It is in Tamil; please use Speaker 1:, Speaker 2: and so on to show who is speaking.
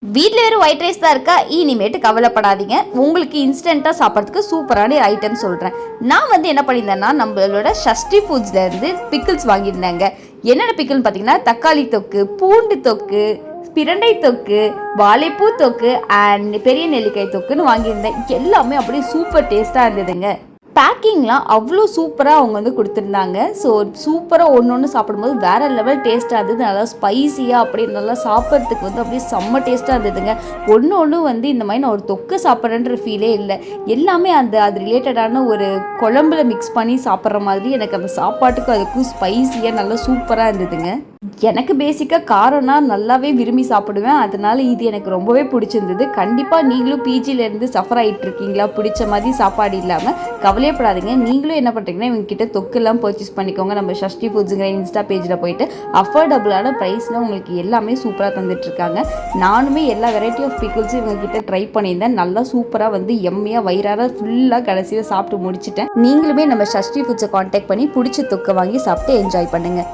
Speaker 1: வீட்டில் வெறும் ஒயிட் ரைஸ் தான் இருக்கா? இனிமேட்டு கவலைப்படாதீங்க. உங்களுக்கு இன்ஸ்டண்ட்டாக சாப்பிட்றதுக்கு சூப்பரான ஐட்டம் சொல்கிறேன். நான் என்ன பண்ணியிருந்தேன்னா, நம்மளோட ஷஷ்டி ஃபுட்ஸ்லேருந்து பிக்கிள்ஸ் வாங்கியிருந்தேங்க. என்னென்ன பிக்கிள்னு பார்த்தீங்கன்னா, தக்காளி தொக்கு, பூண்டு தொக்கு, பிரண்டை தொக்கு, வாழைப்பூ தொக்கு அண்ட் பெரிய நெல்லிக்காய் தொக்குன்னு வாங்கியிருந்தேன். எல்லாமே அப்படியே சூப்பர் டேஸ்ட்டாக இருந்ததுங்க. பேக்கிங்லாம் அவ்வளோ சூப்பராக அவங்க கொடுத்துருந்தாங்க. ஸோ சூப்பராக ஒன்று ஒன்று சாப்பிடும்போது வேறு லெவல் டேஸ்ட்டாக இருந்தது. நல்லா ஸ்பைஸியாக அப்படியே நல்லா சாப்பிட்றதுக்கு அப்படியே செம்ம டேஸ்ட்டாக இருந்ததுங்க. ஒன்று ஒன்று இந்த மாதிரி நான் ஒரு தொக்கு சாப்பிட்றேன்ற ஃபீலே இல்லை. எல்லாமே அது ரிலேட்டடான ஒரு குழம்புல மிக்ஸ் பண்ணி சாப்பிட்ற மாதிரி எனக்கு அந்த சாப்பாட்டுக்கும் அதுக்கும் ஸ்பைஸியாக நல்லா சூப்பராக இருந்ததுங்க. எனக்கு பேசிக்காக காரம்னா நல்லாவே விரும்பி சாப்பிடுவேன். அதனால இது எனக்கு ரொம்பவே பிடிச்சிருந்தது. கண்டிப்பாக நீங்களும் பிஜிலேருந்து சஃபர் ஆகிட்டு இருக்கீங்களா, பிடிச்ச மாதிரி சாப்பாடு இல்லாமல் கவலையப்படாதீங்க. நீங்களும் என்ன பண்ணுறீங்கன்னா, இவங்ககிட்ட தொக்கெல்லாம் பர்ச்சேஸ் பண்ணிக்கோங்க. நம்ம ஷஷ்டி ஃபுட்ஸுங்கிற இன்ஸ்டா பேஜில் போயிட்டு அஃபோர்டபுளான ப்ரைஸில் உங்களுக்கு எல்லாமே சூப்பராக தந்துட்டுருக்காங்க. நானுமே எல்லா வெரைட்டி ஆஃப் பிக்கிள்ஸும் இவங்ககிட்ட ட்ரை பண்ணியிருந்தேன். நல்லா சூப்பராக எம்மையாக வயிறார ஃபுல்லாக கடைசியில் சாப்பிட்டு முடிச்சிட்டேன். நீங்களுமே நம்ம ஷஷ்டி ஃபுட்ஸை கான்டாக்ட் பண்ணி பிடிச்ச தொக்கை வாங்கி சாப்பிட்டு என்ஜாய் பண்ணுங்கள்.